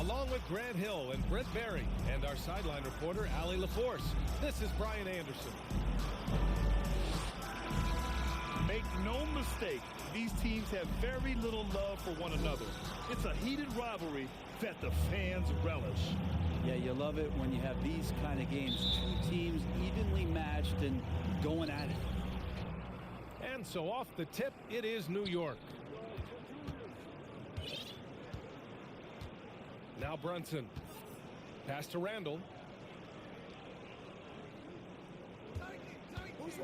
Along with Grant Hill and Brent Berry and our sideline reporter, Allie LaForce, this is Brian Anderson. Make no mistake, these teams have very little love for one another. It's a heated rivalry that the fans relish. Yeah, you love it when you have these kind of games. Two teams evenly matched and going at it. And so off the tip, it is New York. Now Brunson. Pass to Randall.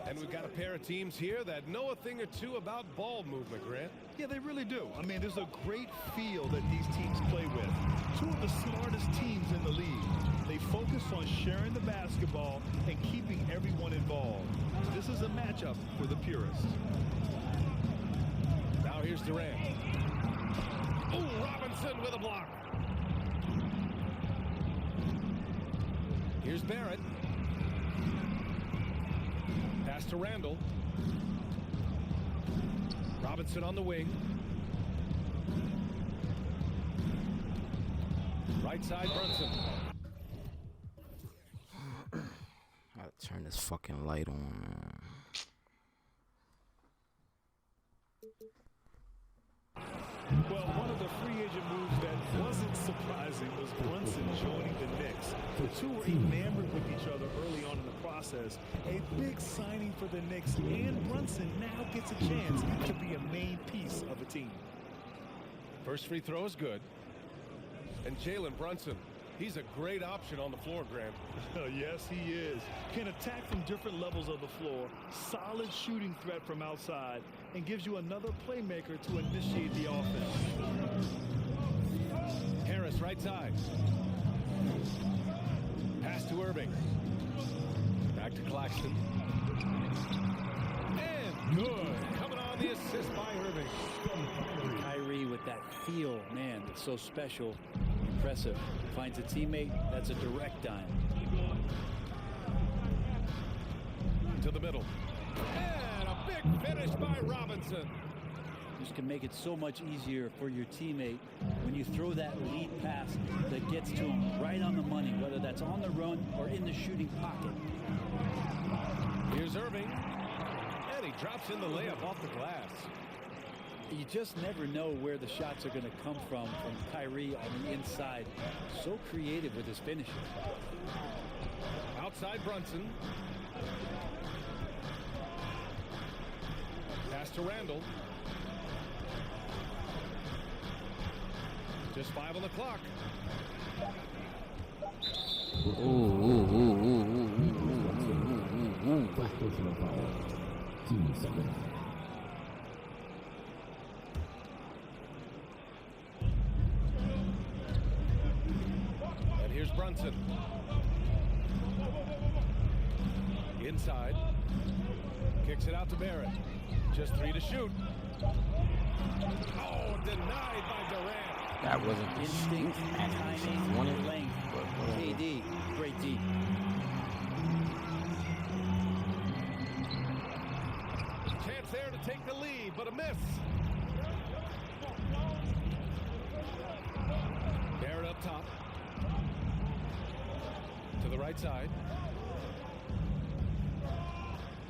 And we've got a pair of teams here that know a thing or two about ball movement, Grant. Yeah, they really do. I mean, there's a great feel that these teams play with. Two of the smartest teams in the league. They focus on sharing the basketball and keeping everyone involved. This is a matchup for the purists. Now here's Durant. Oh, Robinson with a block. Here's Barrett. Pass to Randall. Robinson on the wing. Right side, Brunson. I gotta turn this fucking light on, man. Well, one of the free agent moves that wasn't surprising was Brunson joining the Knicks. The two were enamored with each other early on in the process. A big signing for the Knicks, and Brunson now gets a chance to be a main piece of a team. First free throw is good. And Jalen Brunson, he's a great option on the floor, Grant. Yes, he is. Can attack from different levels of the floor, solid shooting threat from outside, and gives you another playmaker to initiate the offense. Harris, right side. Pass to Irving. Back to Claxton. And good. Coming on the assist by Irving. Kyrie with that feel, man, it's so special, impressive. Finds a teammate, that's a direct dime. To the middle. And a big finish by Robinson. Just can make it so much easier for your teammate when you throw that lead pass that gets to him right on the money, whether that's on the run or in the shooting pocket. Here's Irving. And he drops in the layup off the glass. You just never know where the shots are going to come from Kyrie on the inside. So creative with his finishes. Outside Brunson. Pass to Randall. Just 5 on the clock. And here's Brunson. Inside. Kicks it out to Barrett. Just 3 to shoot. Oh, denied by Durant. That wasn't Instinct, timing, length. KD, great D. Chance there to take the lead, but a miss. Barrett up top. To the right side.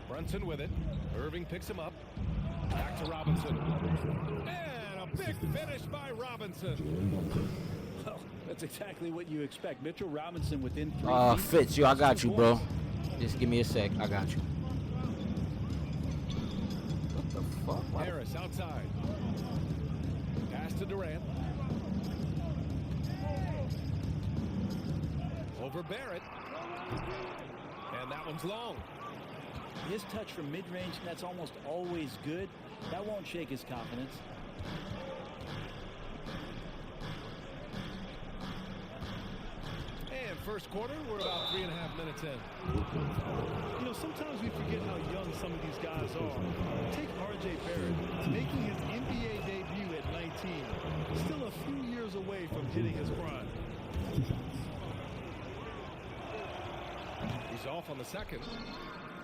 Brunson with it. Irving picks him up. Back to Robinson. And a big finish by Robinson. Well, that's exactly what you expect. Mitchell Robinson within 3 feet. Fitz, I got you, bro. Just give me a sec. I got you. What the fuck? Harris outside. Pass to Durant. Over Barrett. And that one's long. His touch from mid-range, that's almost always good. That won't shake his confidence. And first quarter, we're about 3.5 minutes in. You know, sometimes we forget how young some of these guys are. Take R.J. Barrett, making his NBA debut at 19. Still a few years away from hitting his prime. He's off on the second.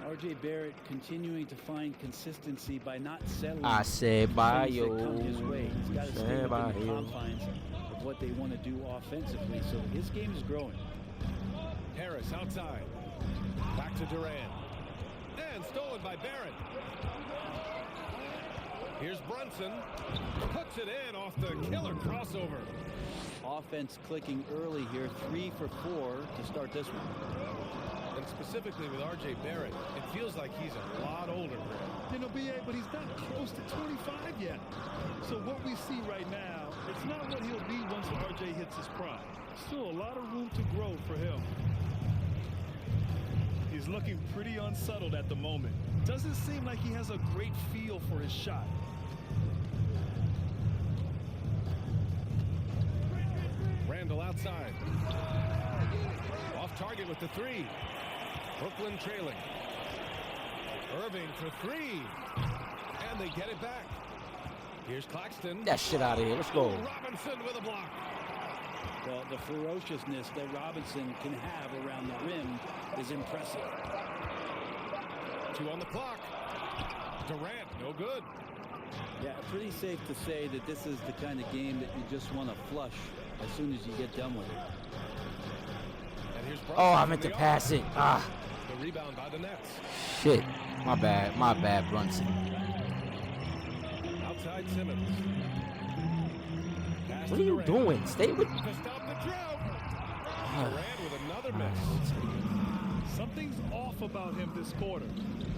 R.J. Barrett continuing to find consistency by not settling. I said bye, things that come his way. He's got to stay within bye, the confines of what they want to do offensively. So his game is growing. Harris outside. Back to Durant. And stolen by Barrett. Here's Brunson. Puts it in off the killer crossover. offense clicking early here. 3 for 4 to start this one. And specifically with R.J. Barrett, it feels like he's a lot older, Greg. You know, BA, but he's not close to 25 yet. So what we see right now, it's not what he'll be once RJ hits his prime. Still a lot of room to grow for him. He's looking pretty unsettled at the moment. Doesn't seem like he has a great feel for his shot. Randall outside. Off target with the 3. Brooklyn trailing. Irving for 3. And they get it back. Here's Claxton. That shit out of here. Let's go. Robinson with a block. Well, the ferociousness that Robinson can have around the rim is impressive. 2 on the clock. Durant, no good. Yeah, pretty safe to say that this is the kind of game that you just want to flush as soon as you get done with it. And here's Oh, I meant to pass it. Ah. The rebound by the Nets. Shit. My bad, Brunson. Outside Simmons. Pass What to are you Durant. doing? Stay with. To stop the drought. Durant with another miss. Something's off about him this quarter.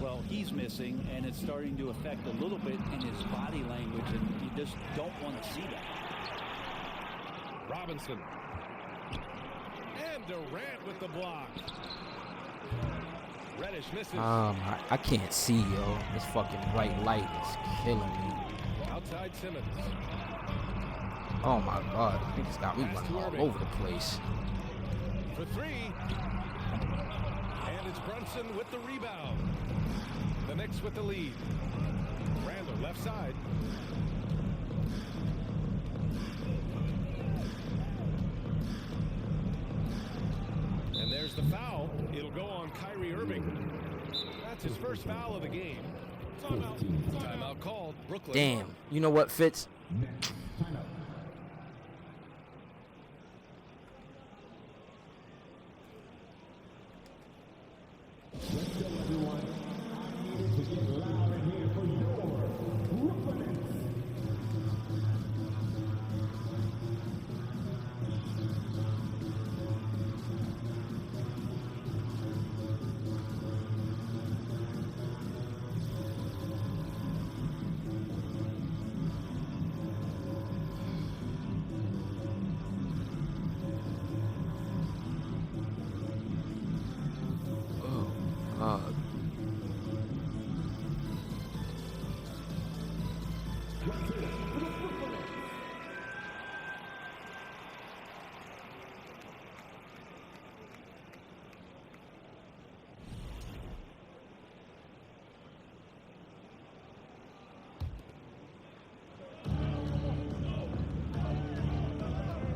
Well, he's missing, and it's starting to affect a little bit in his body language, and you just don't want to see that. Robinson. And Durant with the block. Reddish misses. I can't see, yo. This fucking bright light is killing me. Outside Simmons. Oh my God, he just got me running all over the place. For 3. And it's Brunson with the rebound. The Knicks with the lead. Randall left side. And there's the foul. It'll go on Kyrie Irving. That's his first foul of the game. Timeout called. Brooklyn. Damn. You know what, Fitz?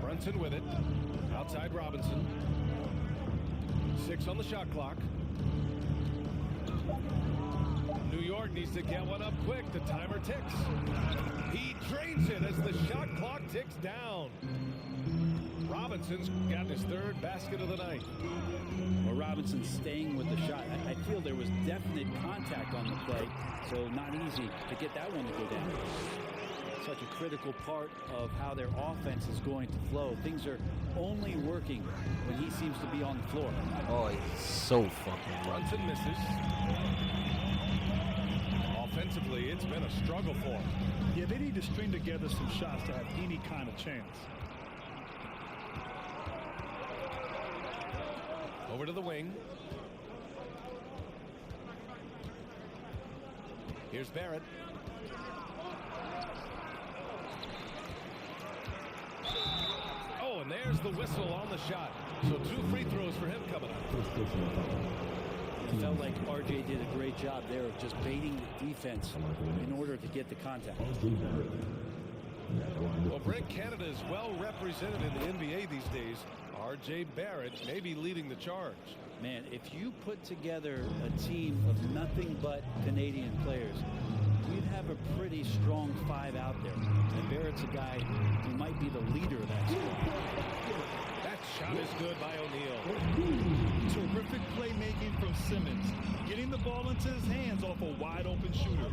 Brunson with it. Outside Robinson. 6 on the shot clock. New York needs to get one up quick. The timer ticks. He drains it as the shot clock ticks down. Robinson's got his 3rd basket of the night. Well, Robinson's staying with the shot. I feel there was definite contact on the play, so not easy to get that one to go down. Such a critical part of how their offense is going to flow. Things are only working when he seems to be on the floor. Oh, he's so fucking Brunson misses. Offensively, it's been a struggle for him. Yeah, they need to string together some shots to have any kind of chance. Over to the wing. Here's Barrett. Oh, and there's the whistle on the shot. So 2 free throws for him coming up. It felt like RJ did a great job there of just baiting the defense in order to get the contact. Well, Brent, Canada is well represented in the NBA these days. R.J. Barrett may be leading the charge. Man, if you put together a team of nothing but Canadian players, you'd have a pretty strong 5 out there. And Barrett's a guy who might be the leader of that squad. That shot is good by O'Neal. Terrific playmaking from Simmons, getting the ball into his hands off a wide open shooter.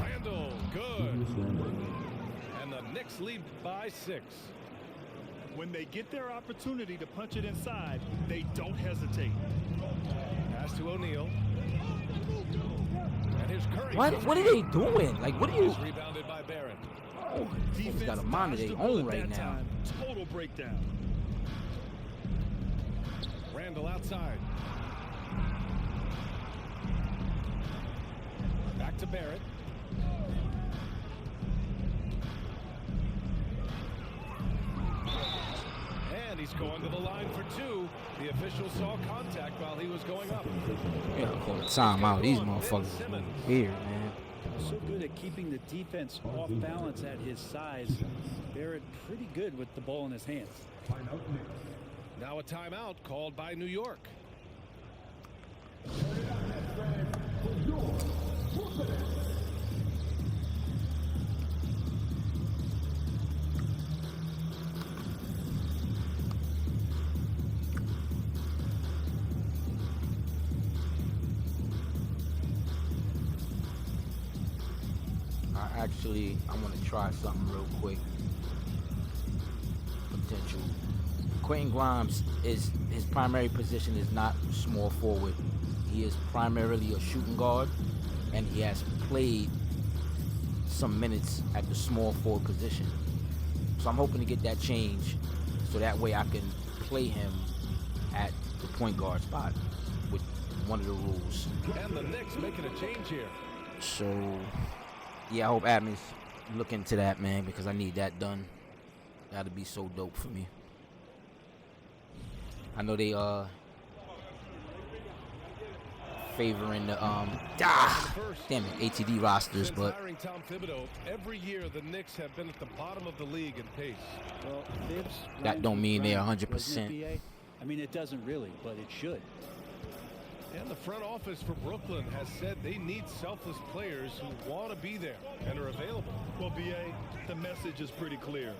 Randall, good. And the Knicks lead by 6. When they get their opportunity to punch it inside, they don't hesitate. Pass to O'Neal. And here's Curry. What are they doing? Like, what are you? Rebounded by Barrett. He's got a mind of their own right now. Total breakdown. Randall outside. Back to Barrett. And he's going to the line for 2. The official saw contact while he was going up. Yeah, call a timeout. These motherfuckers here, man. So good at keeping the defense off balance at his size. Barrett pretty good with the ball in his hands. Now a timeout called by New York. I want to try something real quick. Potential. Quentin Grimes is his primary position is not small forward. He is primarily a shooting guard, and he has played some minutes at the small forward position. So I'm hoping to get that change, so that way I can play him at the point guard spot with one of the rules. And the Knicks making a change here. So, yeah, I hope admins look into that, man, because I need that done. That'd be so dope for me. I know they favoring the damn it, ATD rosters, Since but hiring Tom Thibodeau, every year the Knicks have been at the bottom of the league in pace. Well, that don't mean they're 100%. I mean, it doesn't really, but it should. And the front office for Brooklyn has said they need selfless players who want to be there and are available. Well, BA, the message is pretty clear.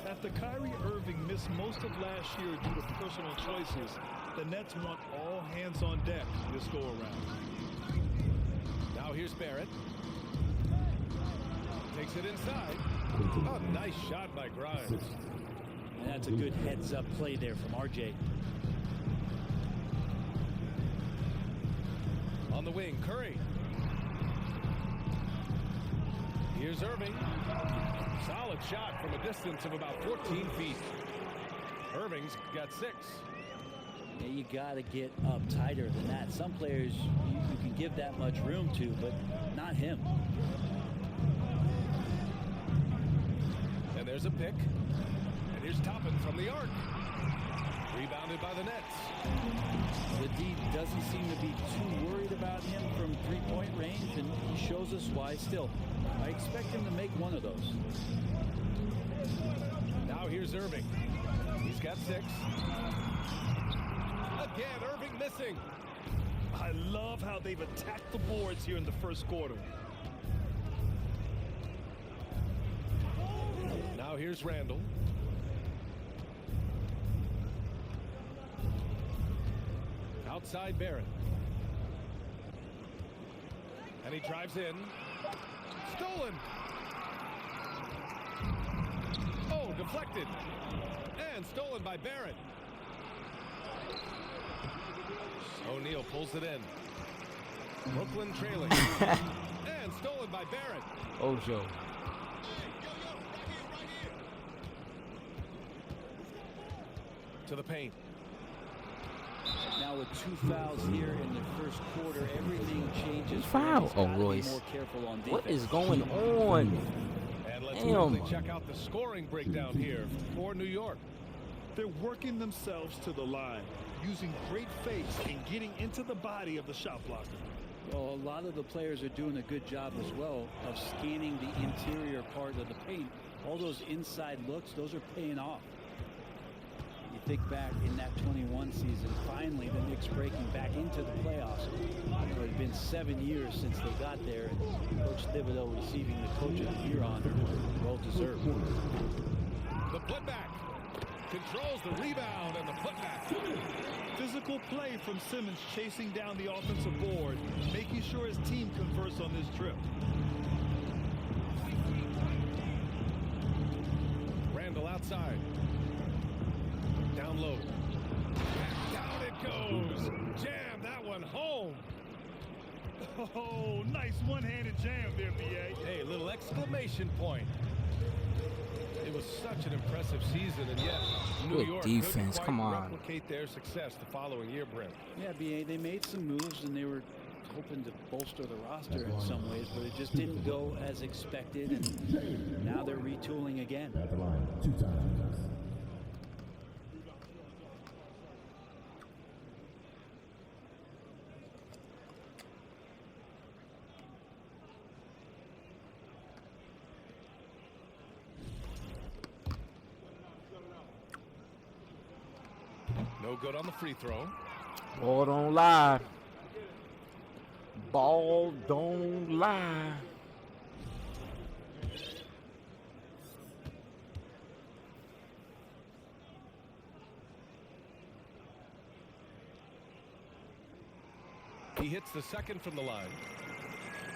After Kyrie Irving missed most of last year due to personal choices, the Nets want all hands on deck this go around. Now here's Barrett. Takes it inside. Oh, nice shot by Grimes. And that's a good heads-up play there from RJ. On the wing, Curry. Here's Irving. Solid shot from a distance of about 14 feet. Irving's got 6. Yeah, you got to get up tighter than that. Some players you can give that much room to, but not him. And there's a pick. And here's Toppin from the arc. Rebounded by the Nets. The D doesn't seem to be too worried about him from three-point range, and he shows us why still. I expect him to make one of those. Now here's Irving. He's got 6. Again, Irving missing. I love how they've attacked the boards here in the first quarter. Now here's Randall. Outside Barrett. And he drives in. Stolen. Oh, deflected. And stolen by Barrett. O'Neal pulls it in. Brooklyn trailing. And stolen by Barrett. Ojo. To the paint. Now with 2 fouls here in the first quarter, everything changes. Foul. Oh, Royce. More careful on defense. What is going on? And let's quickly check out the scoring breakdown here for New York. They're working themselves to the line, using great fakes and getting into the body of the shot blocker. Well, a lot of the players are doing a good job as well of scanning the interior part of the paint. All those inside looks, those are paying off. You think back in that 21 season, finally the Knicks breaking back into the playoffs. It had been 7 years since they got there, and Coach Thibodeau receiving the Coach of the Year honor. Well deserved. The putback. Controls the rebound and the putback. Physical play from Simmons chasing down the offensive board, making sure his team converts on this trip. side. Down low. Back down it goes. Jam that one home. Oh, nice one-handed jam there, B.A. Hey, little exclamation point. It was such an impressive season, and yet New Good York defense, couldn't quite come on. replicate their success the following year, Brent. Yeah, BA, they made some moves and they were hoping to bolster the roster in some ways, but it just didn't go as expected, and now they're retooling again. At the line, 2 times. No good on the free throw. Ball don't lie. Ball don't lie. He hits the second from the line.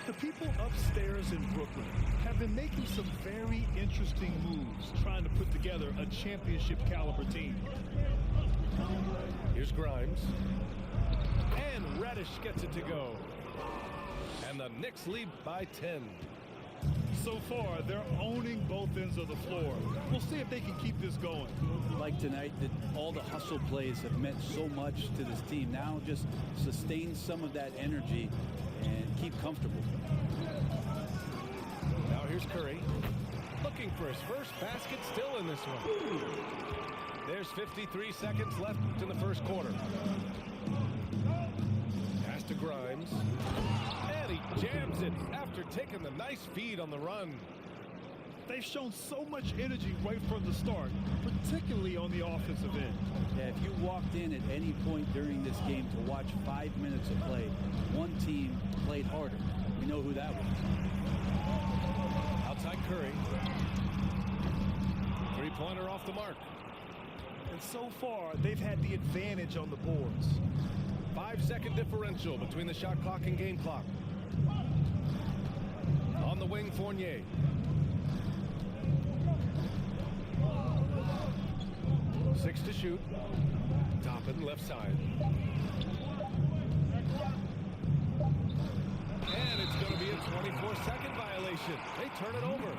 The people upstairs in Brooklyn have been making some very interesting moves trying to put together a championship caliber team. Here's Grimes. And Reddish gets it to go. And the Knicks lead by 10. So far, they're owning both ends of the floor. We'll see if they can keep this going. Like tonight, that all the hustle plays have meant so much to this team. Now just sustain some of that energy and keep comfortable. Now here's Curry. Looking for his first basket, still in this one. There's 53 seconds left in the first quarter. Pass to Grimes. And he jams it after taking the nice feed on the run. They've shown so much energy right from the start, particularly on the offensive end. Yeah, if you walked in at any point during this game to watch 5 minutes of play, one team played harder. We know who that was. Outside Curry. Three-pointer off the mark. And so far, they've had the advantage on the boards. 5-second differential between the shot clock and game clock. On the wing, Fournier. Six to shoot. Toppin, left side. And it's going to be a 24-second violation. They turn it over.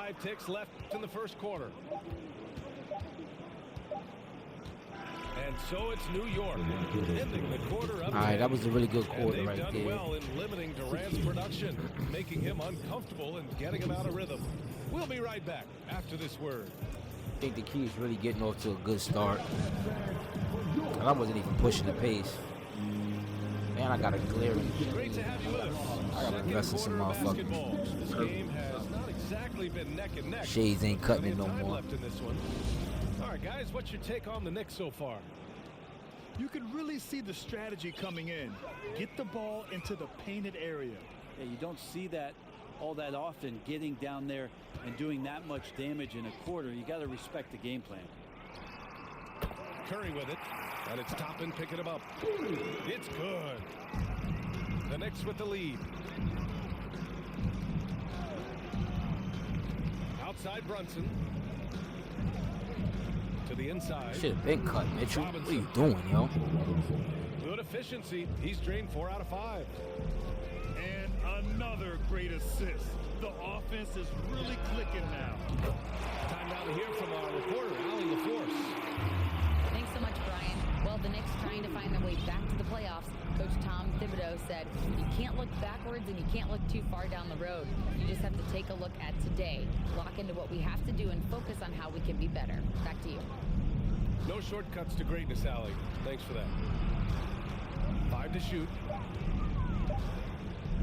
5 ticks left in the first quarter. And so it's New York ending the quarter up. All right, that was a really good quarter and right they've done there. well in limiting Durant's production, making him uncomfortable and getting him out of rhythm. We'll be right back after this word. I think the key is really getting off to a good start. And I wasn't even pushing the pace. Man, I got a glaring. Great to have you with us. I gotta invest in some Basketball. This game has not exactly been neck and neck. Shades ain't cutting it no Plenty of time more. left in this one. All right, guys, what's your take on the Knicks so far? You can really see the strategy coming in. Get the ball into the painted area. Yeah, you don't see that all that often, getting down there and doing that much damage in a quarter. You got to respect the game plan. Curry with it, and it's Toppin picking him up. It's good. The Knicks with the lead. Outside Brunson. To the inside. Should have been cut, Mitchell. What are you doing, yo? Good efficiency. He's drained 4 out of 5. And another great assist. The offense is really clicking now. Time now to hear from our reporter, Allie LaForce. Thanks so much, Brian. Well, the Knicks trying to find their way back to the playoffs. Coach Tom Thibodeau said, you can't look backwards and you can't look too far down the road. You just have to take a look at today, lock into what we have to do, and focus on how we can be better. Back to you. No shortcuts to greatness, Allie. Thanks for that. 5 to shoot.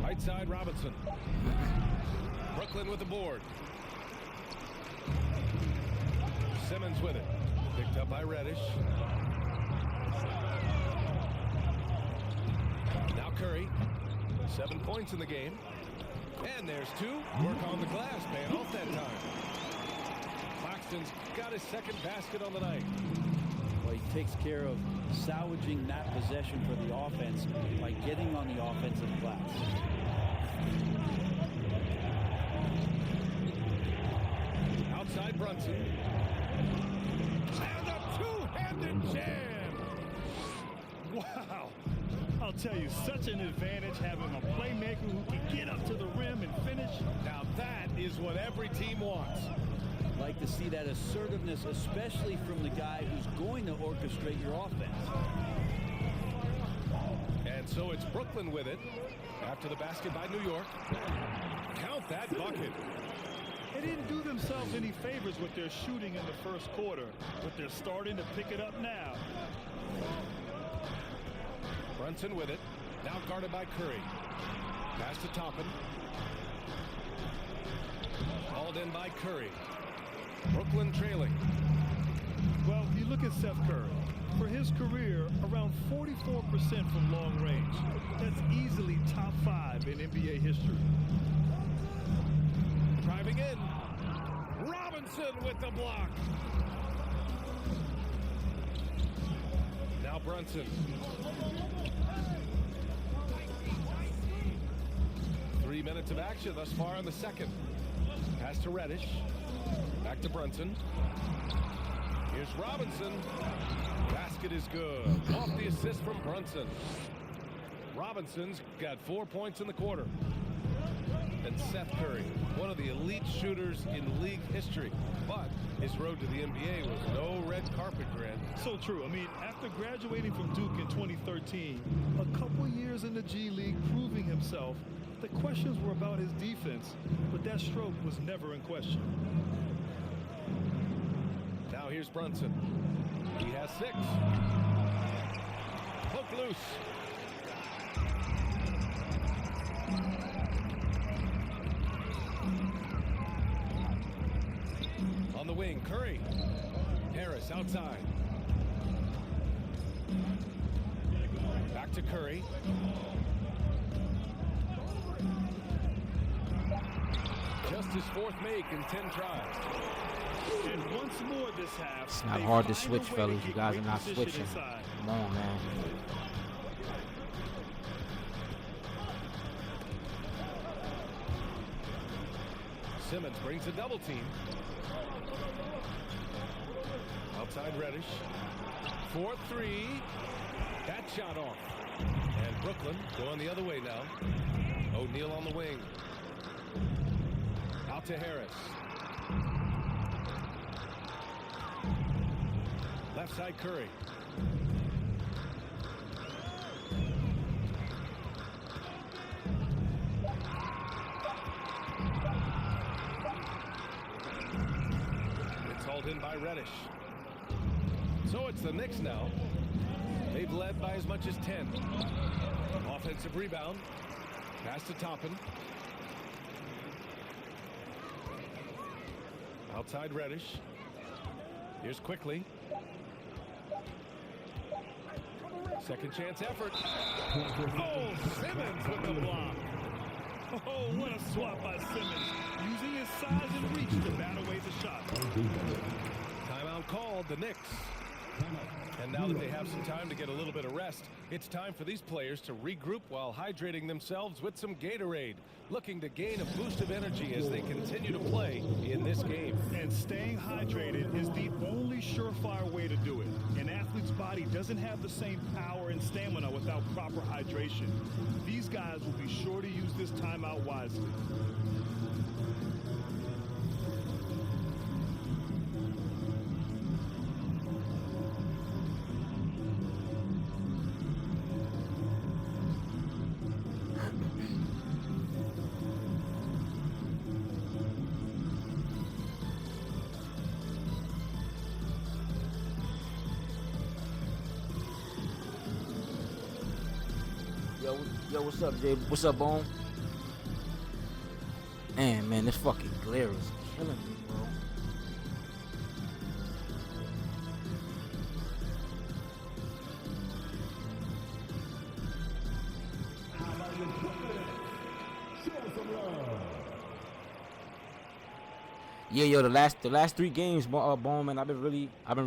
Right side, Robinson. Brooklyn with the board. Simmons with it. Picked up by Reddish. Now Curry. 7 points in the game. And there's 2. Work on the glass, paying off that time. Claxton's got his second basket on the night. Well, he takes care of salvaging that possession for the offense by getting on the offensive glass. Outside Brunson. And a two-handed jam. Wow. I'll tell you, such an advantage having a playmaker who can get up to the rim and finish. Now that is what every team wants. Like to see that assertiveness, especially from the guy who's going to orchestrate your offense. And so it's Brooklyn with it after the basket by New York. Count that bucket. They didn't do themselves any favors with their shooting in the first quarter, but they're starting to pick it up now. Brunson with it. Now guarded by Curry. Pass to Toppin. Hauled in by Curry. Brooklyn trailing. Well, you look at Seth Curry. For his career, around 44% from long range. That's easily top 5 in NBA history. Driving in. Robinson with the block. Now Brunson. 3 minutes of action thus far in the second. Pass to Reddish. Back to Brunson. Here's Robinson. Basket is good. Off the assist from Brunson. Robinson's got 4 points in the quarter. And Seth Curry, one of the elite shooters in league history. But his road to the NBA was no red carpet, Grant. So true. I mean, after graduating from Duke in 2013, a couple years in the G League proving himself, the questions were about his defense, but that stroke was never in question. Now here's Brunson. He has 6. Hook loose. On the wing, Curry. Harris outside. Back to Curry. Just his 4th make in 10 tries. And once more this half, It's not hard to switch, fellas. You guys are not switching. Come on, man. Simmons brings a double team. Outside Reddish. 4-3. That shot off. And Brooklyn going the other way now. O'Neal on the wing. Out to Harris. Left side Curry. It's hauled in by Reddish. So it's the Knicks now. They've led by as much as 10. Offensive rebound. Pass to Toppin. Outside Reddish. Here's Quickly. Second chance effort. Oh, Simmons with the block. Oh, what a swap by Simmons, using his size and reach to bat away the shot. Timeout called, the Knicks. And now that they have some time to get a little bit of rest, it's time for these players to regroup while hydrating themselves with some Gatorade, looking to gain a boost of energy as they continue to play in this game. And staying hydrated is the only surefire way to do it. An athlete's body doesn't have the same power and stamina without proper hydration. These guys will be sure to use this timeout wisely. Yo, what's up, Jay? What's up, Bone? Man, this fucking glare is killing me, bro. Yeah, yo, the last 3 games, Bone, man, I've been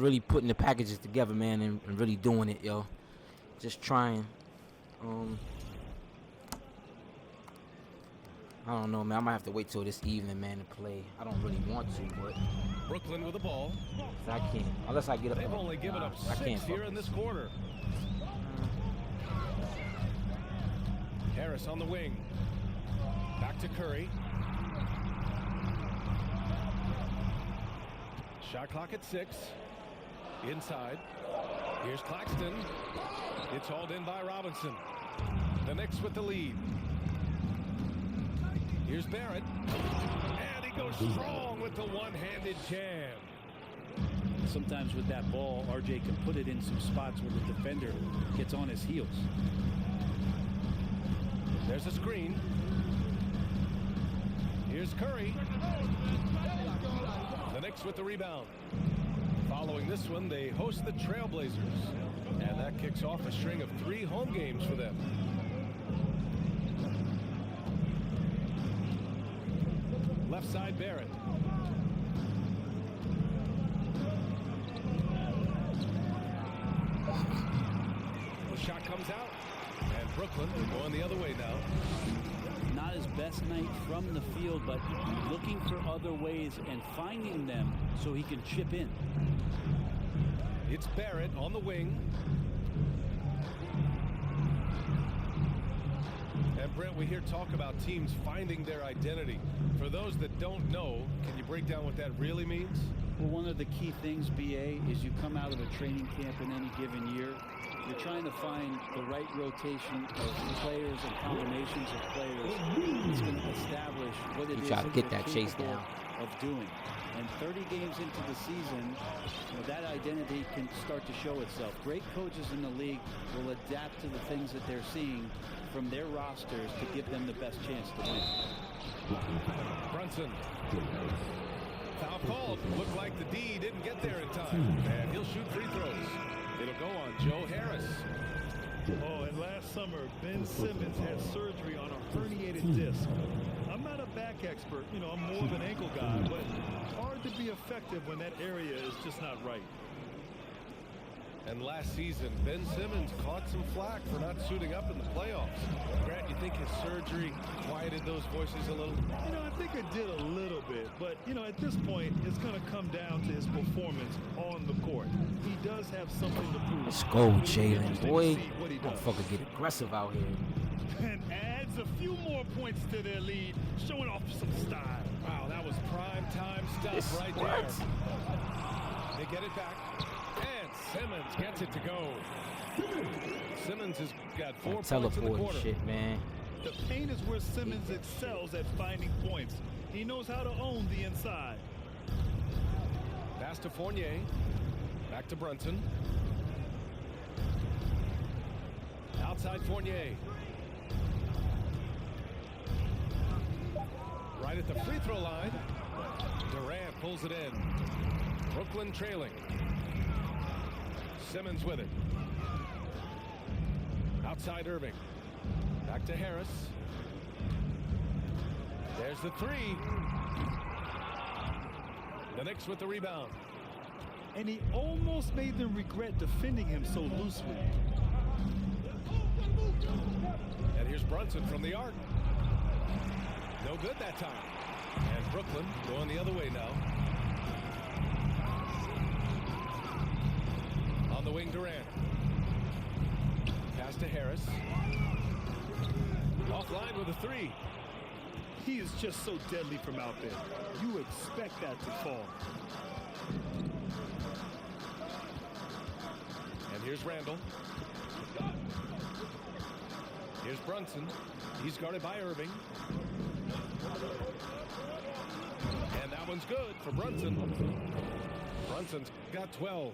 really putting the packages together, man, and really doing it, yo. Just trying. I don't know, man. I might have to wait till this evening, man, to play. I don't really want to, but Brooklyn with the ball. I can't unless I get up. They've only given up 6 here in this quarter. Harris on the wing. Back to Curry. Shot clock at 6. Inside. Here's Claxton. It's hauled in by Robinson. The Knicks with the lead. Here's Barrett. And he goes strong with the one-handed jam. Sometimes with that ball, RJ can put it in some spots where the defender gets on his heels. There's a screen. Here's Curry. The Knicks with the rebound. Following this one, they host the Trailblazers. And that kicks off a string of 3 home games for them. Left side, Barrett. The shot comes out. And Brooklyn going the other way now. Not his best night from the field, but looking for other ways and finding them so he can chip in. It's Barrett on the wing. And Brent, we hear talk about teams finding their identity. For those that don't know, can you break down what that really means? Well, one of the key things, BA, is you come out of a training camp in any given year. You're trying to find the right rotation of players and combinations of players that's going to establish what it is try to get you're that chase capable down of doing. And 30 games into the season, that identity can start to show itself. Great coaches in the league will adapt to the things that they're seeing from their rosters to give them the best chance to win. Brunson. Foul called. Looked like the D didn't get there in time. And he'll shoot free throws. It'll go on Joe Harris. Oh, and last summer, Ben Simmons had surgery on a herniated disc. I'm not a back expert, I'm more of an ankle guy, but it's hard to be effective when that area is just not right. And last season, Ben Simmons caught some flack for not suiting up in the playoffs. Grant, you think his surgery quieted those voices a little? I think it did a little bit, but, at this point, it's going to come down to his performance on the court. He does have something to prove. Let's go, Jalen, boy. Motherfucker get aggressive out here. and adds a few more points to their lead, showing off some style. Wow, that was prime time stuff right what? there. They get it back, and Simmons gets it to go. Simmons has got 4 points in the Teleport quarter. shit, man. The paint is where Simmons excels at finding points. He knows how to own the inside. Pass to Fournier. Back to Brunson. Outside Fournier. Right at the free throw line. Durant pulls it in. Brooklyn trailing. Simmons with it. Outside Irving. Back to Harris. There's the three. The Knicks with the rebound. And he almost made them regret defending him so loosely. And here's Brunson from the arc. No good that time. And Brooklyn going the other way now. On the wing, Durant. Pass to Harris. Offline with a three. He is just so deadly from out there. You expect that to fall. And here's Randall. Here's Brunson. He's guarded by Irving. And that one's good for Brunson. Brunson's got 12.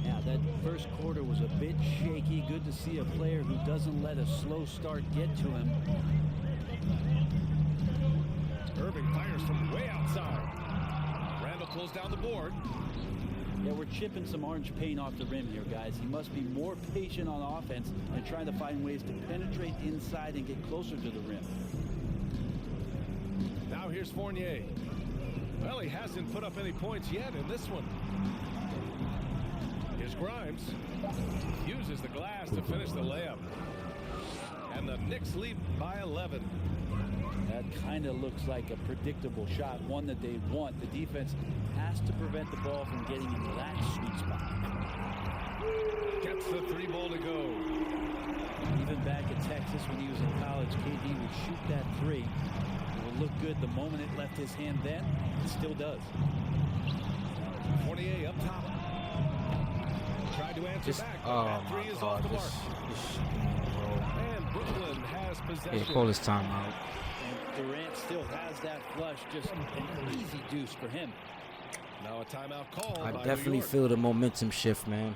Now, that first quarter was a bit shaky. Good to see a player who doesn't let a slow start get to him. Irving fires from way outside. Randall pulls down the board. Yeah, we're chipping some orange paint off the rim here, guys. He must be more patient on offense and trying to find ways to penetrate inside and get closer to the rim. Now here's Fournier. Well, he hasn't put up any points yet in this one. Here's Grimes. Uses the glass to finish the layup. And the Knicks lead by 11. That kind of looks like a predictable shot, one that they want. The defense has to prevent the ball from getting into that sweet spot. Gets the three ball to go. Even back at Texas when he was in college, KD would shoot that three. It would look good the moment it left his hand then. It still does. Fournier up top. Tried to answer back, but that three is off the mark. And Brooklyn has possession. Yeah, call this timeout. And Durant still has that flush, just an easy deuce for him. Now a timeout call. I by definitely New York. feel the momentum shift, man.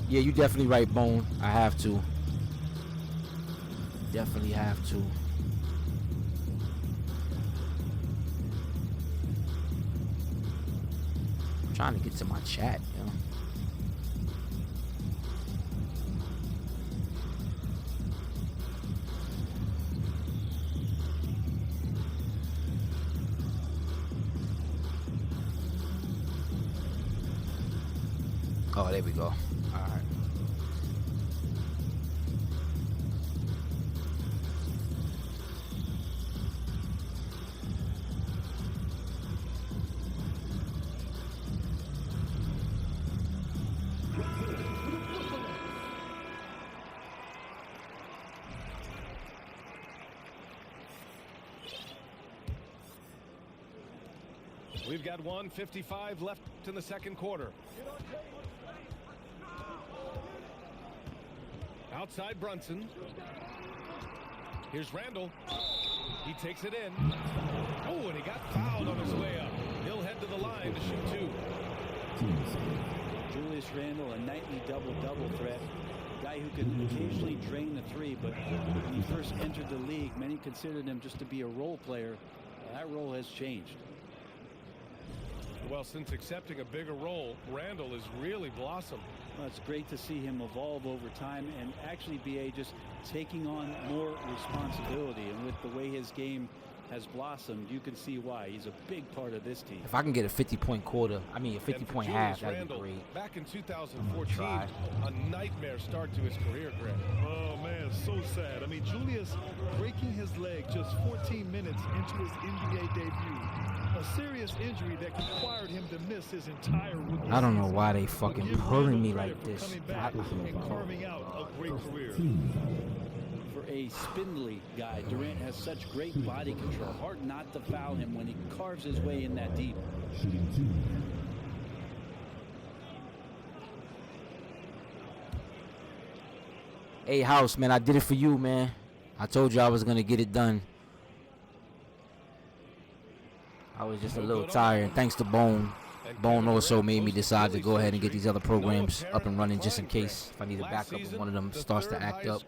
Yeah, you definitely right, Bone. I have to. Definitely have to. I'm trying to get to my chat, you know. Oh, there we go. All right. We've got 1:55 left in the second quarter. Outside Brunson. Here's Randall. He takes it in. Oh, and he got fouled on his way up. He'll head to the line to shoot two. Julius Randle, a nightly double-double threat. Guy who can occasionally drain the three, but when he first entered the league, many considered him just to be a role player. That role has changed. Well, since accepting a bigger role, Randall has really blossomed. Well, it's great to see him evolve over time and actually BA just taking on more responsibility. And with the way his game has blossomed, you can see why. He's a big part of this team. If I can get a 50-point quarter, I mean a 50-point half, that'd be Randall, great. back in 2014, a nightmare start to his career, Greg. Oh, man, so sad. I mean, Julius breaking his leg just 14 minutes into his NBA debut. A a serious injury that required him to miss his entire rookie I don't know season. why they fucking Give pulling Randall me credit like for this. coming back and carving out a great career. For a spindly guy, Durant has such great body control. Hard not to foul him when he carves his way in that deep. Hey, House, man, I did it for you, man. I told you I was gonna get it done. I was just a little tired. Thanks to Bone. Bone also made me decide to go ahead and get these other programs up and running just in case if I need a backup if one of them starts to act up.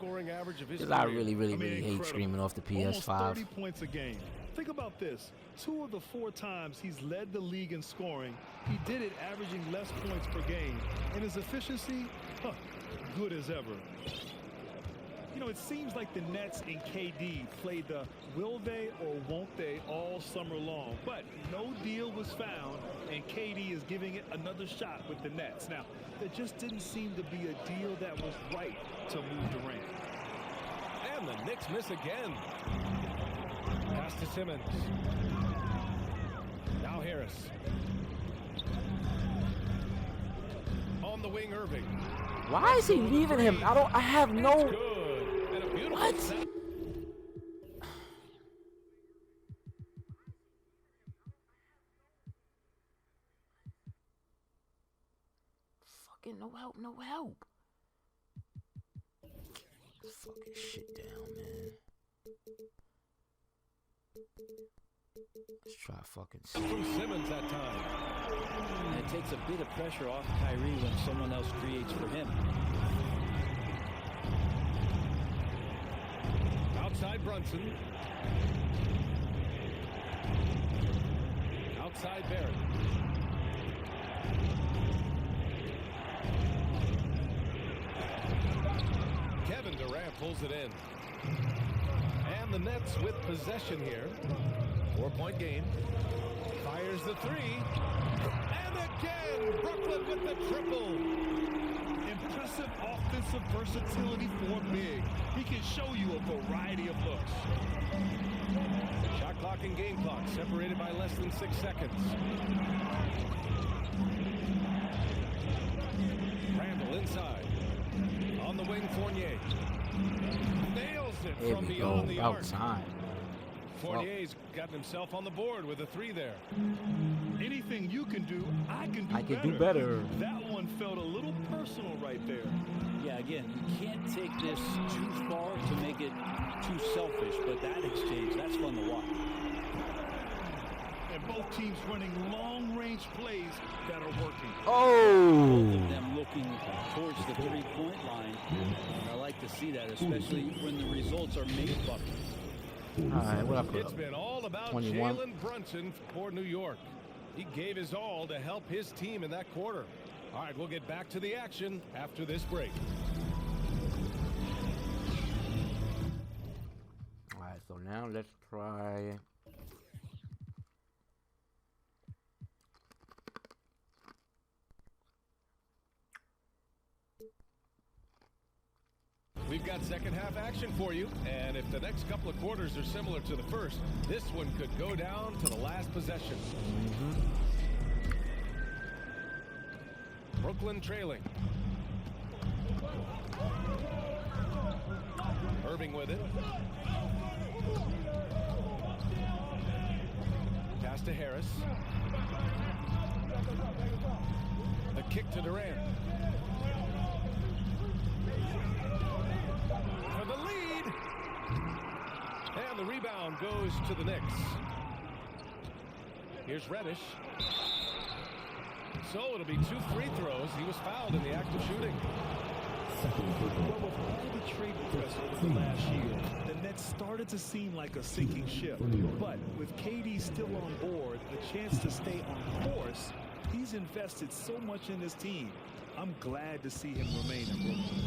Because I really hate screaming off the Almost PS5. 30 points a game. Think about this. 2 of the 4 times he's led the league in scoring, he did it averaging less points per game. And his efficiency, good as ever. You know, it seems like the Nets and KD played the will they or won't they all summer long. But no deal was found, and KD is giving it another shot with the Nets. Now, there just didn't seem to be a deal that was right to move Durant. And the Knicks miss again. Pass to Simmons. Now Harris. On the wing, Irving. Why is he leaving him? I have no... Good. And a beautiful What? set. Fucking no help, no help. Fucking shit down, man. Let's try fucking... From Simmons that time. And it takes a bit of pressure off Kyrie when someone else creates for him. Outside Brunson. Outside Barrett. Kevin Durant pulls it in. And the Nets with possession here. 4-point game. Fires the 3. And again, Brooklyn with the triple. Impressive offensive versatility for big. He can show you a variety of looks. Shot clock and game clock separated by less than 6 seconds. Randall inside. On the wing, Fournier. Nails it Here from we beyond go. the About arc. time. Fournier's gotten himself on the board with a 3 there. Anything you can do, I can do I better. can do better. That one felt a little personal right there. Yeah, again, you can't take this too far to make it too selfish, but that exchange, that's fun to watch. And both teams running long-range plays that are working. Both Oh! of them looking towards the three-point line. And I like to see that, especially when the results are made buckets. All right, what I put It's up? been all about 21. Jalen Brunson for New York. He gave his all to help his team in that quarter. All right, we'll get back to the action after this break. All right, so now let's try... We've got second half action for you, and if the next couple of quarters are similar to the first, this one could go down to the last possession. Brooklyn trailing. Irving with it. Pass to Harris. The kick to Durant. For the lead. And the rebound goes to the Knicks. Here's Reddish. So it'll be 2 free throws. He was fouled in the act of shooting. Well, with all the trade press over the last year, the Nets started to seem like a sinking ship. But with KD still on board, a chance to stay on course, he's invested so much in this team. I'm glad to see him remain in Brooklyn.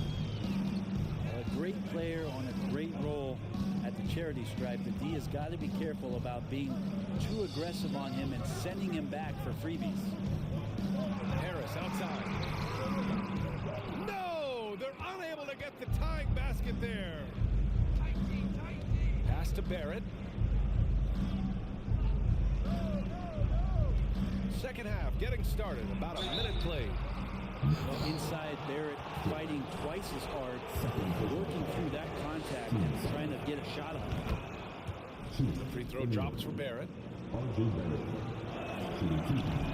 A great player on a great role at the charity stripe. The D has got to be careful about being too aggressive on him and sending him back for freebies. Harris outside. No! They're unable to get the tying basket there. Pass to Barrett. Second half getting started. About a minute played. Well, inside, Barrett fighting twice as hard, working through that contact and trying to get a shot on it. The free throw drops for Barrett.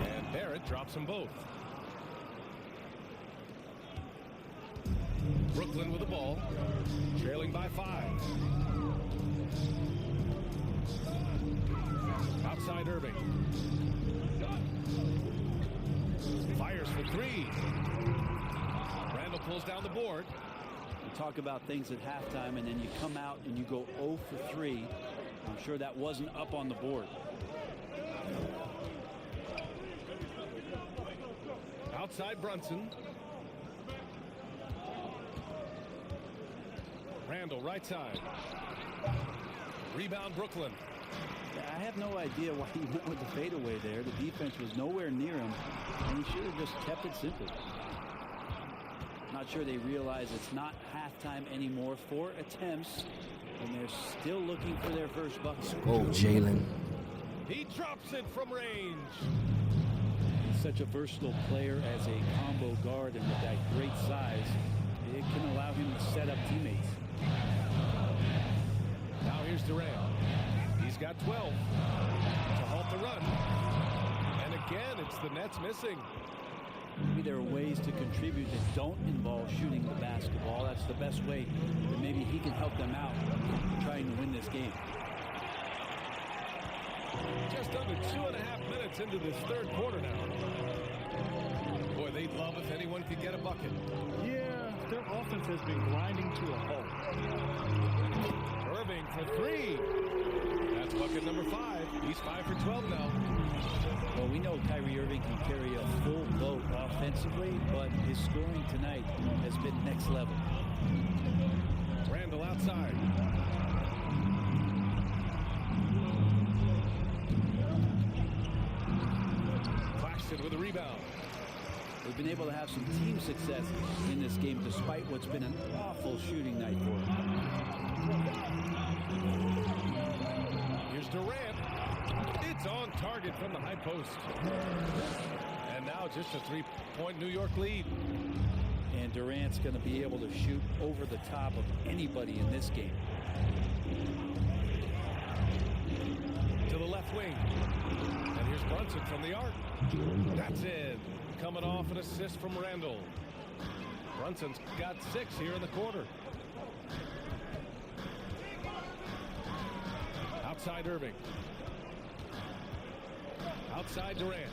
And Barrett drops them both. Brooklyn with the ball, trailing by 5. Outside Irving. Fires for 3. Randall pulls down the board. You talk about things at halftime, and then you come out and you go 0 for 3. I'm sure that wasn't up on the board. Outside Brunson. Randall right side. Rebound Brooklyn. I have no idea why he went with the fadeaway there. The defense was nowhere near him, and he should have just kept it simple. Not sure they realize it's not halftime anymore. 4 attempts, and they're still looking for their first bucket. Oh, Jalen. He drops it from range. He's such a versatile player as a combo guard, and with that great size, it can allow him to set up teammates. Now here's Durant. He's got 12 to halt the run. And again, it's the Nets missing. Maybe there are ways to contribute that don't involve shooting the basketball. That's the best way that maybe he can help them out trying to win this game. Just under 2.5 minutes into this third quarter now. Boy, they'd love if anyone could get a bucket. Yeah, their offense has been grinding to a halt. Irving for 3. That's bucket number 5. He's 5 for 12 now. Well, we know Kyrie Irving can carry a full boat offensively, but his scoring tonight has been next level. Randall outside. Claxton with a rebound. They've been able to have some team success in this game despite what's been an awful shooting night for them. Here's Durant. It's on target from the high post. And now just a 3-point New York lead. And Durant's going to be able to shoot over the top of anybody in this game. To the left wing. And here's Brunson from the arc. That's in. Coming off an assist from Randall. Brunson's got 6 here in the quarter. Outside Irving. Outside Durant.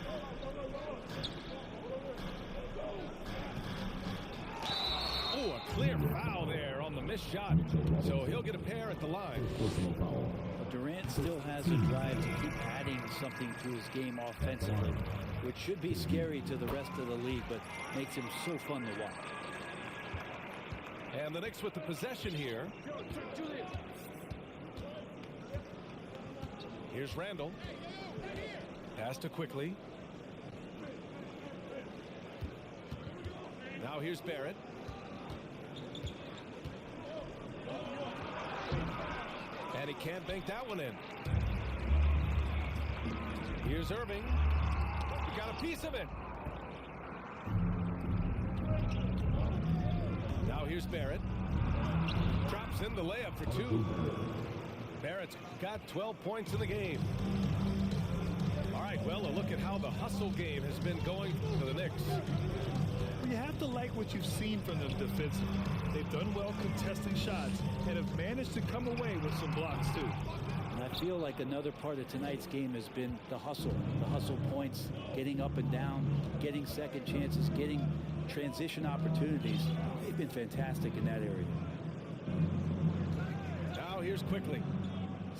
Oh, a clear foul there on the missed shot. So he'll get a pair at the line. Durant still has a drive to keep adding something to his game offensively, which should be scary to the rest of the league, but makes him so fun to watch. And the Knicks with the possession here. Here's Randall. Pass to Quickly. Now here's Barrett. And he can't bank that one in. Here's Irving. He got a piece of it. Now here's Barrett. Drops in the layup for 2. Barrett's got 12 points in the game. All right, well, a look at how the hustle game has been going for the Knicks. You have to like what you've seen from them defensively. They've done well contesting shots and have managed to come away with some blocks, too. And I feel like another part of tonight's game has been the hustle points, getting up and down, getting second chances, getting transition opportunities. They've been fantastic in that area. Now here's Quickly.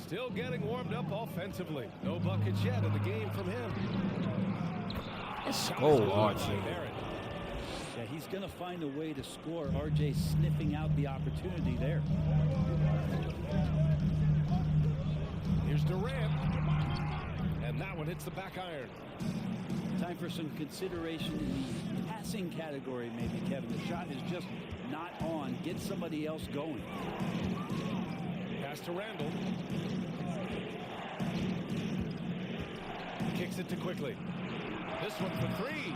Still getting warmed up offensively. No buckets yet in the game from him. Let's go, Archie. Yeah, he's going to find a way to score. RJ sniffing out the opportunity there. Here's Durant. And that one hits the back iron. Time for some consideration in the passing category, maybe, Kevin. The shot is just not on. Get somebody else going. Pass to Randall. Kicks it to Quickly. This one for three.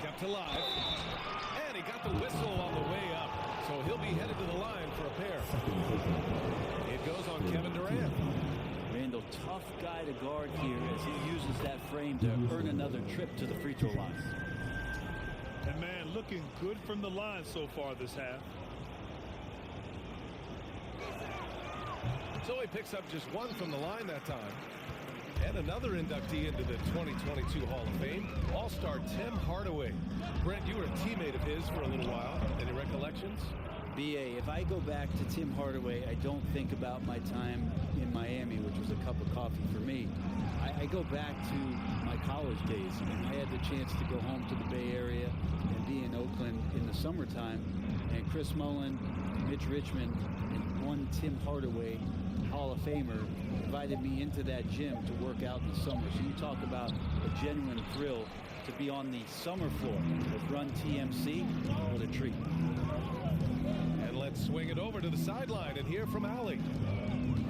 Kept alive. And he got the whistle on the way up. So he'll be headed to the line for a pair. It goes on Kevin Durant. Randall, tough guy to guard here as he uses that frame to earn another trip to the free throw line. And man, looking good from the line so far this half. So he picks up just one from the line that time. And another inductee into the 2022 Hall of Fame, All-Star Tim Hardaway. Brent, you were a teammate of his for a little while. Any recollections? BA, if I go back to Tim Hardaway, I don't think about my time in Miami, which was a cup of coffee for me. I go back to my college days. I had the chance to go home to the Bay Area and be in Oakland in the summertime. And Chris Mullin, Mitch Richmond, and one Tim Hardaway, Hall of Famer, invited me into that gym to work out in the summer. So you talk about a genuine thrill to be on the summer floor with Run TMC. What a treat. And let's swing it over to the sideline and hear from Allie.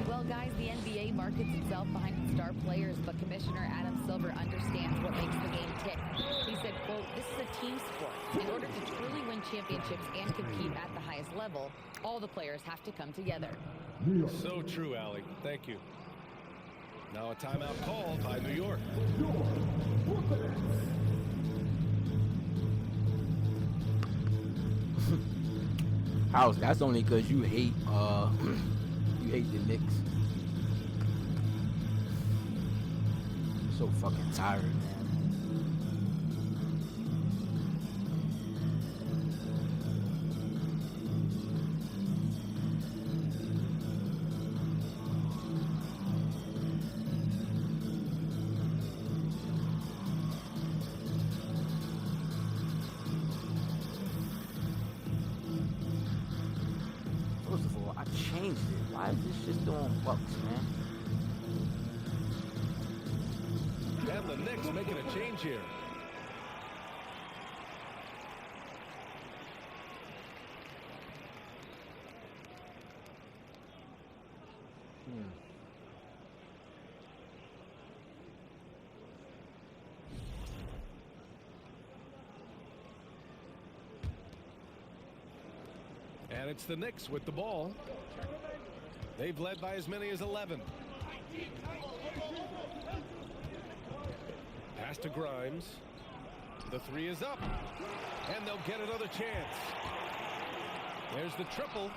Well, guys, the NBA markets itself behind its star players, but Commissioner Adam Silver understands what makes the game tick. He said, quote, "This is a team sport. In order to truly win championships and compete at the highest level, all the players have to come together." So true, Allie. Thank you. Now a timeout called by New York. House, that's only because you hate you hate the Knicks. I'm so fucking tired, man. First of all, I changed it. Why is this just doing bucks, man? And the Knicks making a change here. And it's the Knicks with the ball. They've led by as many as 11. Pass to Grimes. The three is up. And they'll get another chance. There's the triple.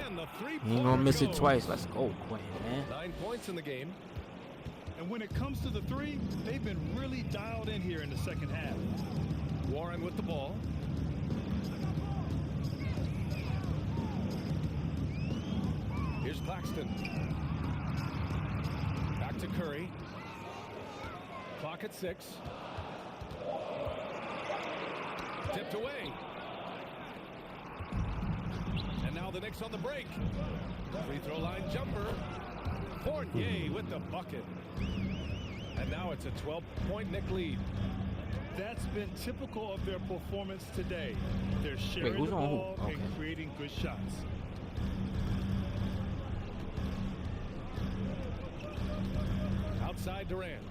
And the three-pointer You ain't gonna miss it goes. twice. Let's go, Quinn, man. 9 points in the game. And when it comes to the three, they've been really dialed in here in the second half. Warren with the ball. Here's Claxton. Back to Curry. Clock at 6. Tipped away. And now the Knicks on the break. Free throw line jumper. Fournier with the bucket. And now it's a 12-point Knick lead. That's been typical of their performance today. They're sharing who's the on who? ball Okay. and creating good shots. Outside Durant.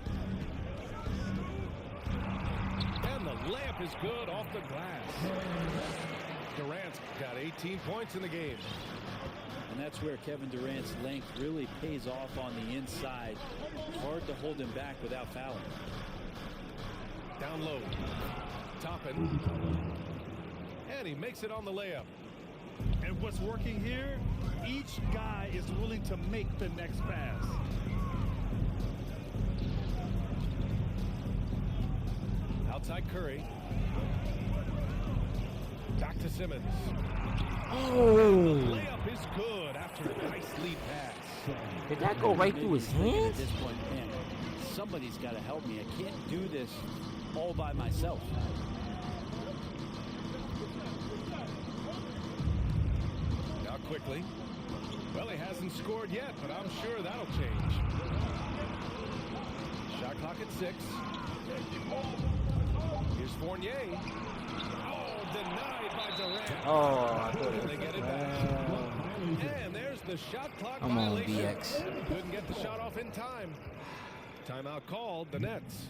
And the layup is good off the glass. Durant's got 18 points in the game. And that's where Kevin Durant's length really pays off on the inside. Hard to hold him back without fouling. Down low. Toppin. And he makes it on the layup. And what's working here, each guy is willing to make the next pass. Outside Curry. Back to Simmons. Oh, Layup is good after a nice lead pass. did that go right through his Thinking hands? At this point, man, somebody's got to help me. I can't do this all by myself. Now quickly. Well, he hasn't scored yet, but I'm sure that'll change. Shot clock at 6. Here's Fournier. Oh, denied by Durant. Oh, I thought And it they get it was back. And there's the shot clock Come on, violation. BX. Couldn't get the shot off in time. Timeout called. The Nets.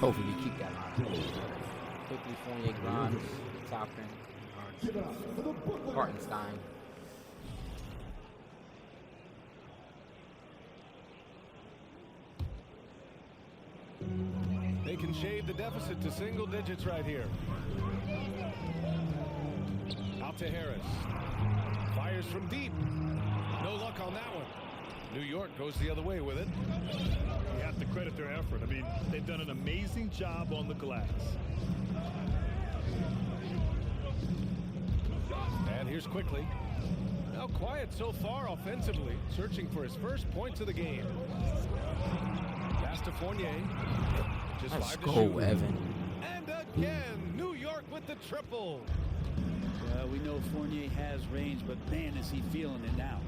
Hopefully we keep that line. Quickly, Fournier, Grimes, Toppin, Hartenstein. They can shade the deficit to single digits right here. Out to Harris. Fires from deep. No luck on that one. New York goes the other way with it. You have to credit their effort. I mean, they've done an amazing job on the glass. And here's quickly. Now quiet so far offensively, searching for his first points of the game. Pass to Fournier. Just Let's 5 to go, shoot. Evan. And again, New York with the triple. We know Fournier has range, but man, is he feeling it now.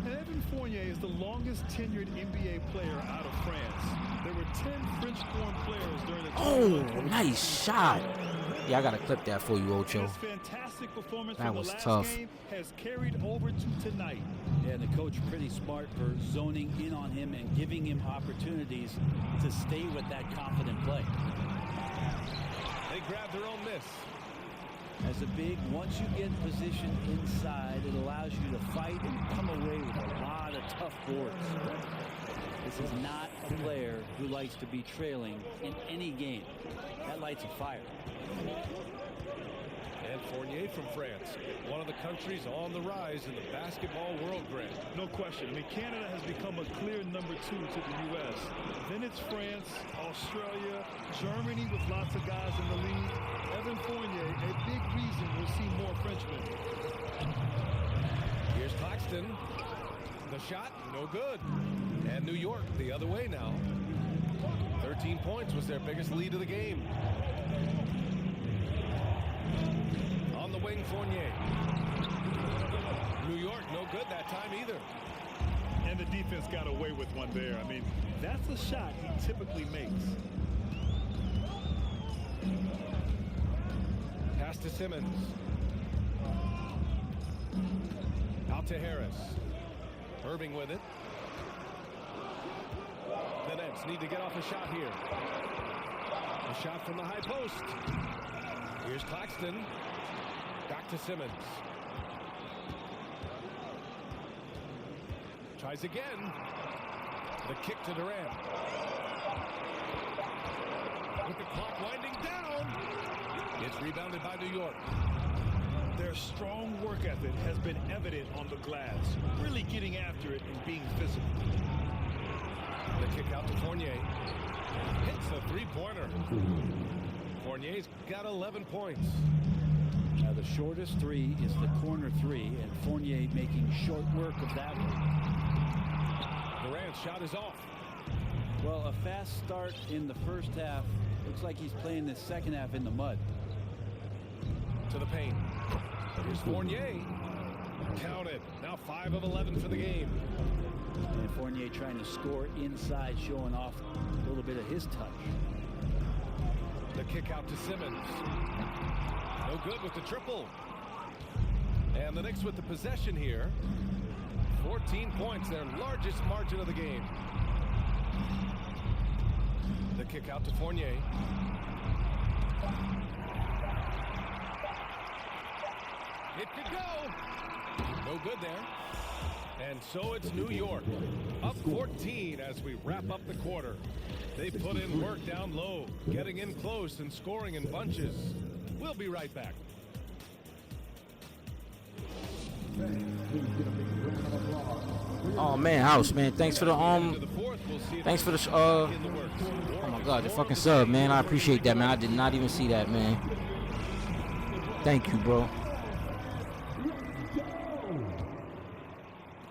And Evan Fournier is the longest tenured NBA player out of France. There were 10 French-born players during the Oh, nice shot. Yeah, I got to clip that for you, Ocho. His fantastic performance That from the was last tough. game has carried over to tonight. Yeah, and the coach pretty smart for zoning in on him and giving him opportunities to stay with that confident play. They grab their own miss. As a big, once you get positioned inside, it allows you to fight and come away with a lot of tough boards. This is not a player who likes to be trailing in any game. That lights a fire. And Fournier from France, one of the countries on the rise in the basketball world, Grant. No question. I mean, Canada has become a clear number 2 to the U.S. Then it's France, Australia, Germany with lots of guys in the league. Evan Fournier, a big reason we'll see more Frenchmen. Here's Claxton. The shot, no good. And New York the other way now. 13 points was their biggest lead of the game. On the wing, Fournier. New York, no good that time either. And the defense got away with one there. I mean, that's a shot he typically makes. Pass to Simmons. Out to Harris. Irving with it. The Nets need to get off a shot here. A shot from the high post. Here's Claxton. Back to Simmons. Tries again. The kick to Durant. With the clock winding down. It's rebounded by New York. Their strong work ethic has been evident on the glass, really getting after it and being physical. The kick out to Fournier. Hits the three-pointer. Fournier's got 11 points. Now the shortest three is the corner three, and Fournier making short work of that one. Durant's shot is off. Well, a fast start in the first half. Looks like he's playing the second half in the mud. To the paint. Here's Fournier. Count it. Now 5 of 11 for the game. And Fournier trying to score inside, showing off a little bit of his touch. The kick out to Simmons. No good with the triple. And the Knicks with the possession here. 14 points, their largest margin of the game. The kick out to Fournier. It could go. No good there. And so it's New York. Up 14 as we wrap up the quarter. They put in work down low, getting in close and scoring in bunches. We'll be right back. Oh man, House, man, thanks for the thanks for the oh my God, the fucking sub, man. I appreciate that, man. I did not even see that, man. Thank you, bro.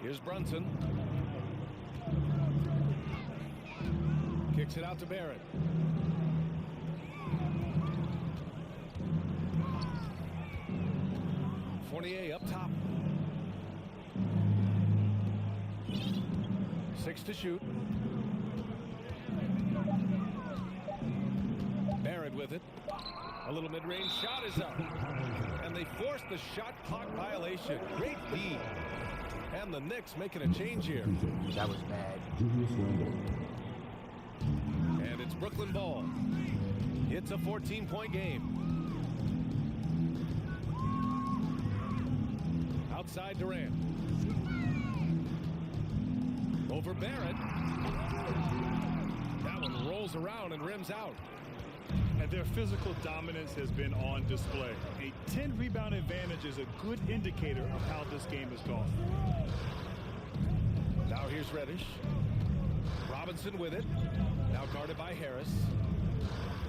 Here's Brunson. Kicks it out to Barrett. Fournier up top. 6 to shoot. Barrett with it. A little mid-range shot is up. And they force the shot clock violation. Great D. And the Knicks making a change here. That was bad. And it's Brooklyn ball. It's a 14-point game. Outside Durant. Over Barrett. That one rolls around and rims out. And their physical dominance has been on display. A 10-rebound advantage is a good indicator of how this game has gone. Now here's Reddish. Robinson with it. Now guarded by Harris.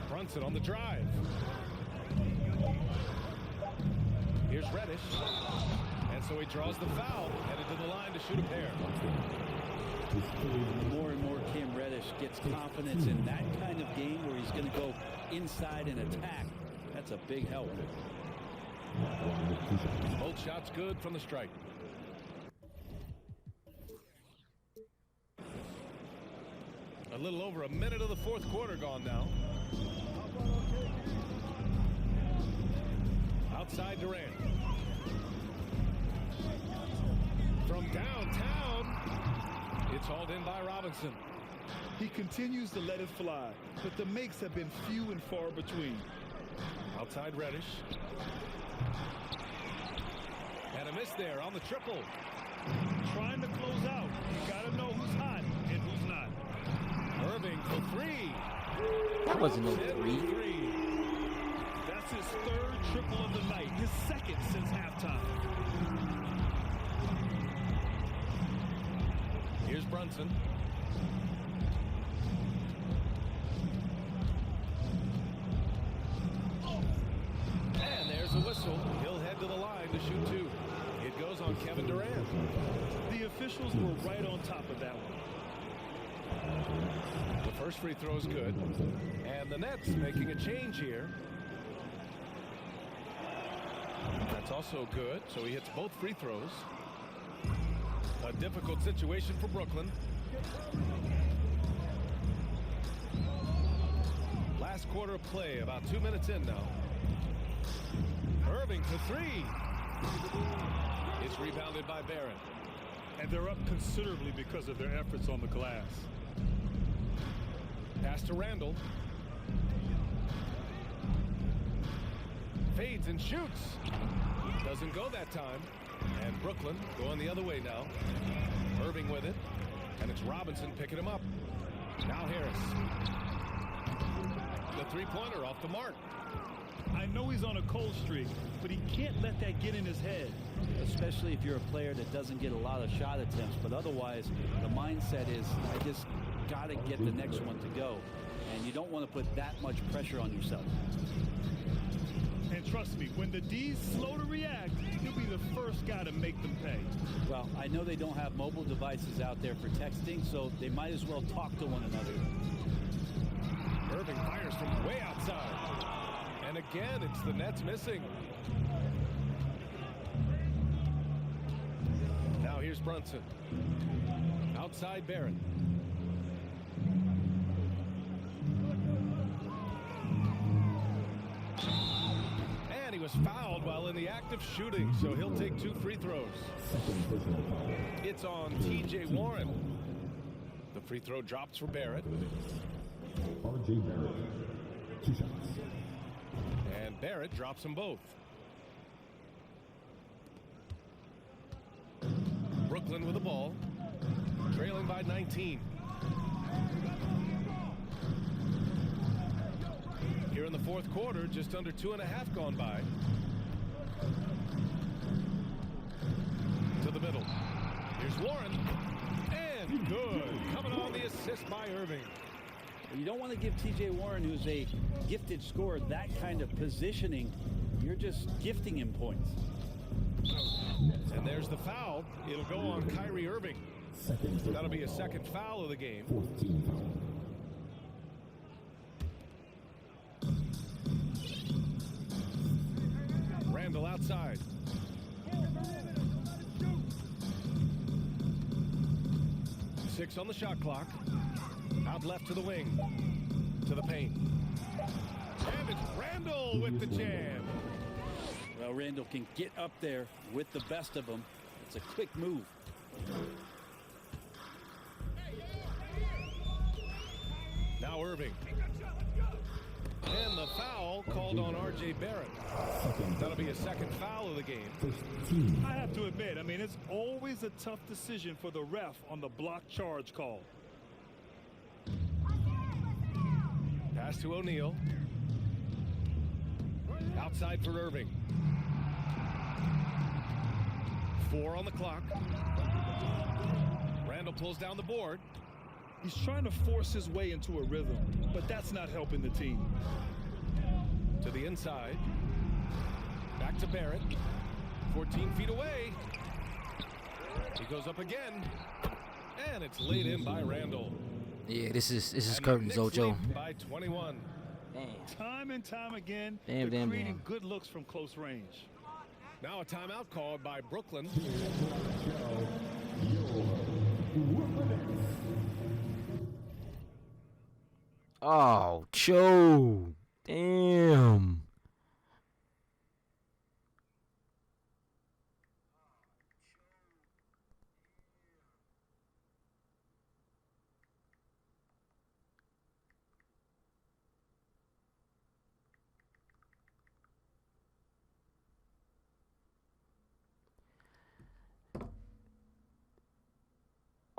Brunson on the drive. Here's Reddish. And so he draws the foul. Headed to the line to shoot a pair. More and more Cam Reddish gets confidence in that kind of game where he's going to go inside and attack. That's a big help. Both shots good from the strike. A little over a minute of the fourth quarter gone now. Outside Durant. From downtown, it's hauled in by Robinson. He continues to let it fly, but the makes have been few and far between. Outside Reddish. And a miss there on the triple. Trying to close out. You got to know who's hot and who's not. Irving for three. That wasn't no three. That's his third triple of the night, his second since halftime. Here's Brunson. And there's a whistle. He'll head to the line to shoot two. It goes on Kevin Durant. The officials were right on top of that one. The first free throw is good. And the Nets making a change here. That's also good. So he hits both free throws. A difficult situation for Brooklyn. Last quarter of play, about 2 minutes in now. Irving for three. It's rebounded by Barrett. And they're up considerably because of their efforts on the glass. Pass to Randall. Fades and shoots. Doesn't go that time. And Brooklyn going the other way now. Irving with it. And it's Robinson picking him up. Now Harris. The three-pointer off the mark. I know he's on a cold streak, but he can't let that get in his head. Especially if you're a player that doesn't get a lot of shot attempts. But otherwise, the mindset is, I just got to get the next one to go. And you don't want to put that much pressure on yourself. And trust me, when the D's slow to react, he'll be the first guy to make them pay. Well, I know they don't have mobile devices out there for texting, so they might as well talk to one another. Irving fires from way outside. And again, it's the Nets missing. Now here's Brunson. Outside Barrett. And he was fouled while in the act of shooting, so he'll take two free throws. It's on TJ Warren. The free throw drops for Barrett. R.J. Barrett, 2 shots. And Barrett drops them both. Brooklyn with the ball, trailing by 19. Here in the fourth quarter, just under 2.5 gone by. To the middle. Here's Warren. And good. Coming on the assist by Irving. You don't want to give TJ Warren, who's a gifted scorer, that kind of positioning. You're just gifting him points. And there's the foul. It'll go on Kyrie Irving. That'll be a second foul of the game. 14 foul. Randall outside. Six on the shot clock. Out left to the wing. To the paint. And it's Randall with the jam. Well, Randall can get up there with the best of them. It's a quick move. Now Now Irving. And the foul called on R.J. Barrett. That'll be a second foul of the game. I have to admit, I mean, it's always a tough decision for the ref on the block charge call. Pass to O'Neal. Outside for Irving. 4 on the clock. Randall pulls down the board. He's trying to force his way into a rhythm, but that's not helping the team. To the inside. Back to Barrett. 14 feet away. He goes up again. And it's laid in by Randall. Yeah, this is And curtains, the Knicks Ocho. lead by 21. Damn. Time and time again, Damn, they're damn, creating damn. good looks from close range. Now a timeout called by Brooklyn. Oh, Cho. Damn.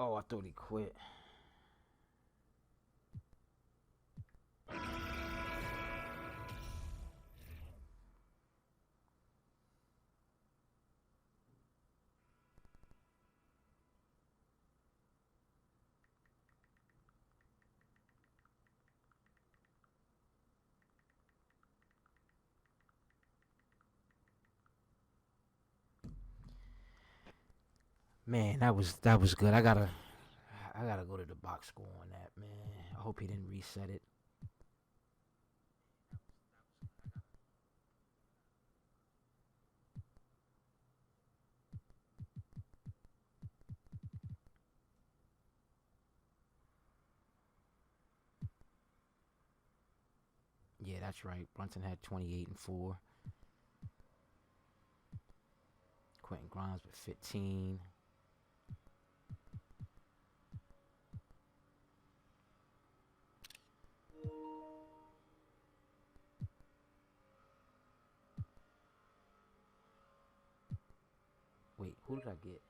Oh, I thought he quit. Man, that was good. I gotta go to the box score on that, man. I hope he didn't reset it. Yeah, that's right. Brunson had 28 and 4. Quentin Grimes with 15. Wait, who did I get?